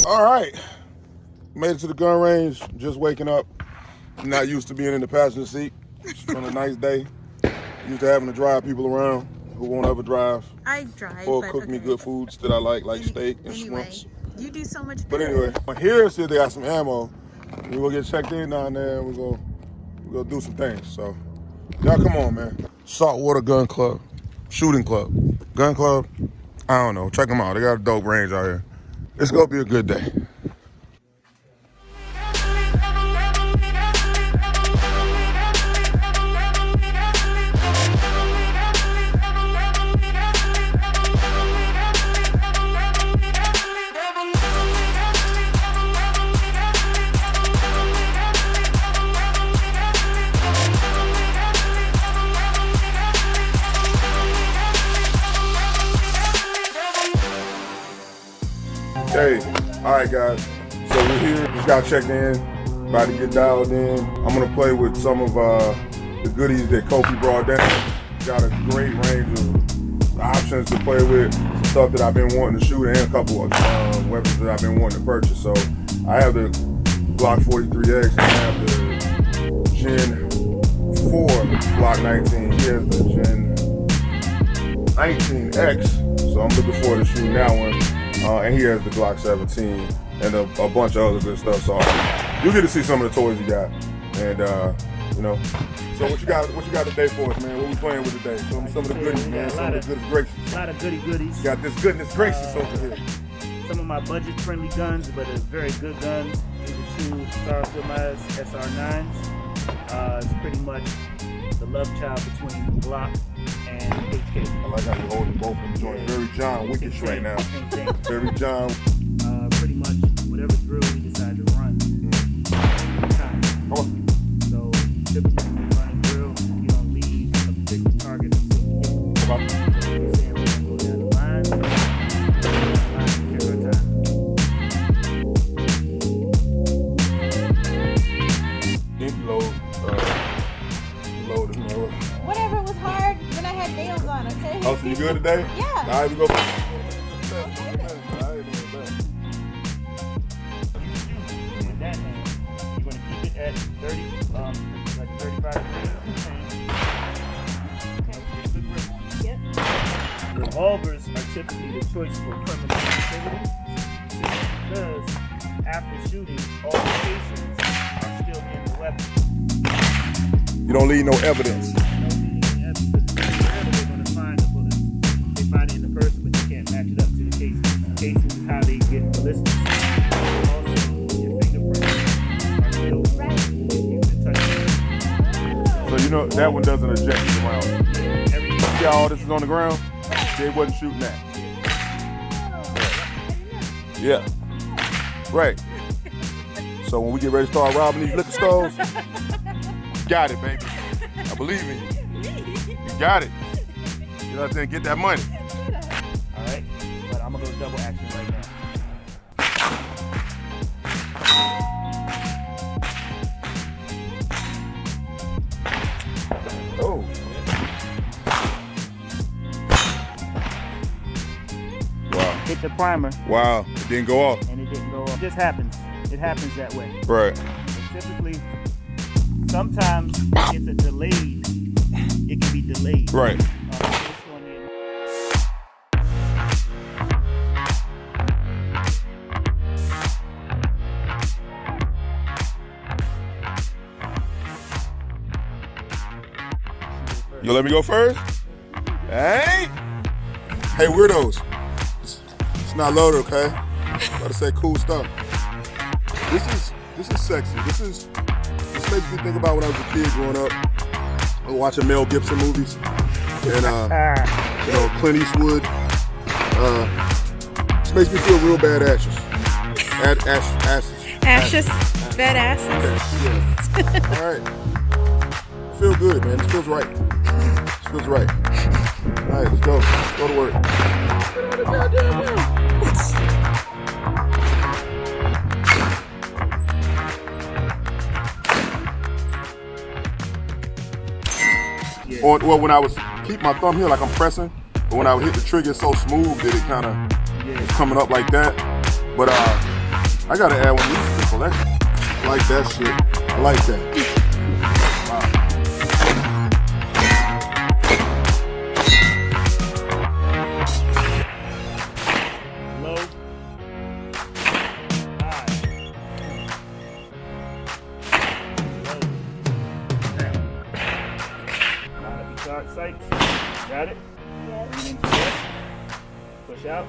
All right, made it to the gun range, just waking up. Not used to being in the passenger seat. It's been a nice day. Used to having to drive people around who won't ever drive. I drive, or but cook me okay. good foods that I like steak and Anyway, shrimps. you do so much But better. anyway, here see they got some ammo. We're gonna get checked in down there and we're gonna do some things. So y'all come on, man. Saltwater Gun Club, shooting club, gun club. I don't know. Check them out. They got a dope range out here. It's gonna be a good day. Hey, all right, guys. So we're here. Just got checked in. About to get dialed in. I'm gonna play with some of the goodies that Kofi brought down. Got a great range of options to play with. Some stuff that I've been wanting to shoot, and a couple of weapons that I've been wanting to purchase. So I have the Glock 43X, and I have the Gen 4 Glock 19. Here's the Gen 19X. So I'm looking forward to shooting that one. And he has the Glock 17 and a bunch of other good stuff. So you'll get to see some of the toys he got. And you know, so what you got today for us, man? What we playing with today? Some of the goodies, man. Some of the goodies gracious. A lot of goodies. Got this goodness gracious over here. Some of my budget-friendly guns, but they're very good guns. These are two SILVERBACK SR9s. It's pretty much the love child between Glock and HK. I like how you're holding both of them joints. Very John Wickish right now. Very John. Pretty much whatever drill we decide to run. So typically when we run a drill, you don't leave a particular target until you hit it. You're saying we're gonna go down the line, and take our time. Whatever was hard when I had nails on, okay? Oh, so you good today? Yeah. All right, we go. With that hand, you're going to keep it at 30, like 35 degrees. Yep. Revolvers are typically the choice for permanent activity because after shooting, all the casings are still in the weapon. You don't leave no evidence. They're going to find the bullet. They find it in the person, but you can't match it up to the casing. The casing is how they get ballistic. Also, your fingerprints are still right. You've been touching. So you know that one doesn't eject the round. See how all this is on the ground? They wasn't shooting that. Yeah. Right. So when we get ready to start robbing these liquor stores, you got it, baby. I believe in you. You got it. You know what I'm saying? Get that money. All right, but I'm gonna go double action right now. Oh. Wow. Hit the primer. Wow. It didn't go off. And it didn't go off. It just happens. It happens that way. Right. But typically, sometimes it's a delayed. It can be delayed. Right. This one is. You let me go first? Hey! Hey, weirdos. It's not loaded, okay? Gotta say cool stuff. This is sexy. This makes me think about when I was a kid growing up. I was watching Mel Gibson movies. And you know, Clint Eastwood. This makes me feel real bad ashes. Ashes? Bad asses? Yes. All right. I feel good, man. This feels right. This feels right. All right, let's go. Let's go to work. Well, when I was keep my thumb here like I'm pressing, but when I would hit the trigger, it's so smooth that it kind of is coming up like that. But I gotta add one of these to the collection. I like that shit. I like that. Wow. Low. High. Low. Down. Line up your guard sights. Got it? Yes. Lean into it. Push out.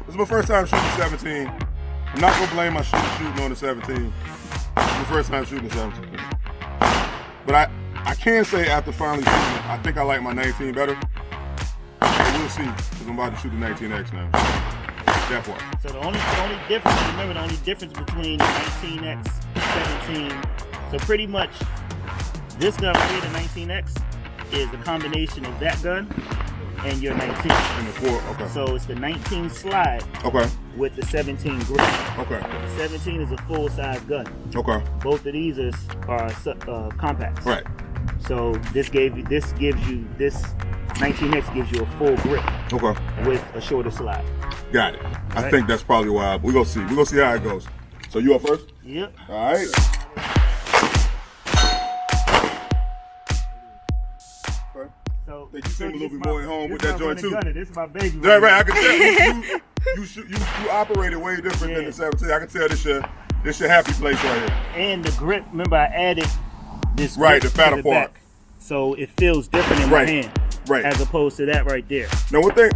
This is my first time shooting 17. I'm not gonna blame my shooting on the 17. It's my first time shooting 17. But I can say after finally shooting it, I think I like my 19 better. But we'll see, because I'm about to shoot the 19X now. That part. So the only difference, remember the only difference between 19X, 17, so pretty much this gun right here, the 19X, is a combination of that gun and your 19. And the 4, okay. So it's the 19 slide Okay. with the 17 grip. Okay. The 17 is a full-size gun. Okay. Both of these are compacts. Right. So this 19X gives you a full grip Okay. with a shorter slide. Got it. I Right. think that's probably why. We're gonna see. We're gonna see how it goes. So you up first? Yep. All right. So Think you seem a little this bit more at home this with that my joint too. gunner. This is my baby. Right. I can tell you operated way different than the 17. I can tell this your happy place right here. And the grip. Remember, I added this. Right, grip the fatter to part. back, so it feels different in my hand. Right. As opposed to that right there. Now one thing,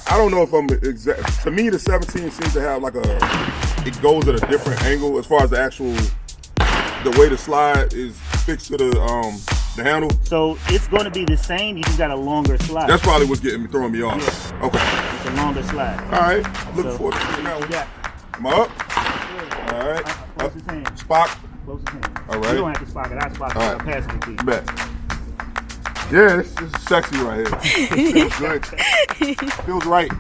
I don't know if I'm exact. To me, the 17 seems to have like it goes at a different angle as far as the way the slide is fixed to the handle. So it's going to be the same. You just got a longer slide. That's probably what's throwing me off. Yeah. Okay. It's a longer slide. All right. Looking So, forward to seeing that one. Yeah. Am I up? All right. Close his hand. Spock. Close his hand. All right. You don't have to spot it. I spot it. All I'll right. pass it to you. Bet. Yeah, this is sexy right here. Feels good. Feels right.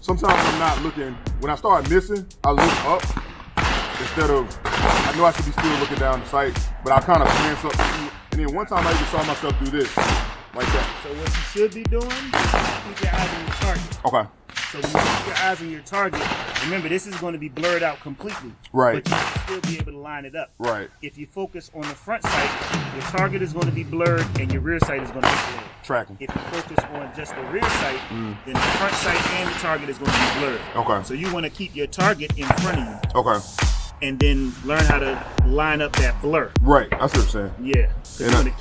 Sometimes I'm not looking. When I start missing, I look up instead of. I know I should be still looking down the sight, but I kind of glance up. And then one time I even saw myself do this, like that. So what you should be doing is keep your eyes on your target. Okay. So when you keep your eyes on your target, remember this is going to be blurred out completely. Right. But you can still be able to line it up. Right. If you focus on the front sight, your target is going to be blurred and your rear sight is going to be blurred. Tracking. If you focus on just the rear sight, then the front sight and the target is going to be blurred. Okay. So you want to keep your target in front of you. Okay. And then learn how to line up that blur. Right. That's what I'm saying. Yeah. So you want to keep,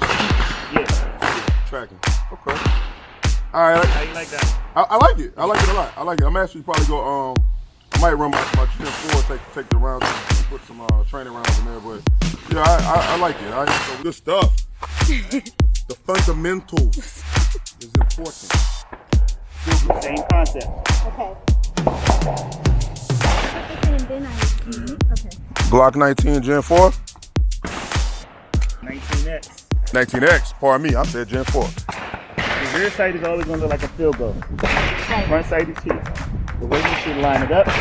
Tracking. Okay. All right. How you like that? I like it. I like it a lot. I like it. I'm actually probably go. I might run my Gen 4, take the rounds, and put some training rounds in there. But yeah, I like it. So good stuff. The fundamentals is important. Same concept. Okay. And then okay. Glock 19 Gen 4? 19X. 19X. Pardon me. I said Gen 4. The rear sight is always going to look like a field goal. Front sight is here. The way you should line it up is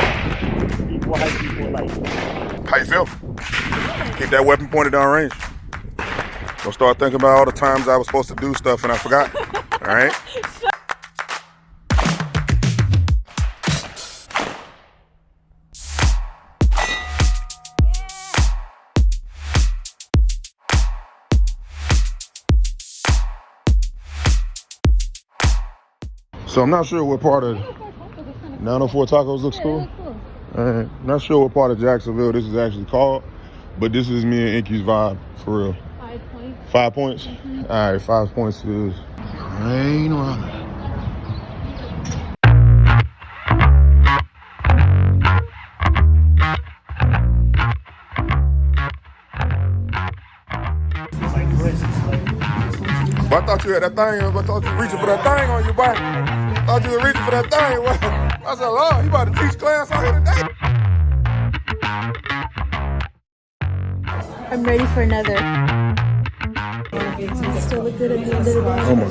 equal height, equal light. How you feel? Keep that weapon pointed down range. Don't start thinking about all the times I was supposed to do stuff and I forgot. All right? So I'm not sure what part of 904 Tacos looks cool. Not sure what part of Jacksonville this is actually called, but this is me and Inky's vibe for real. 5 points. 5 points? All right, 5 points it is. Rain on. But I thought you had that thing. I thought you were reaching for that thing on your bike. I thought you were reaching for that thing. I said, Lord, you about to teach class out here today. I'm ready for another. Still look good at the end of the day. Oh my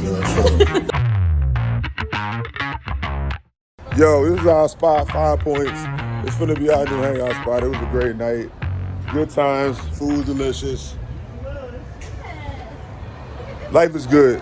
God. Yo, this is our spot, 5 points. It's finna be our new hangout spot. It was a great night. Good times. Food delicious. Life is good.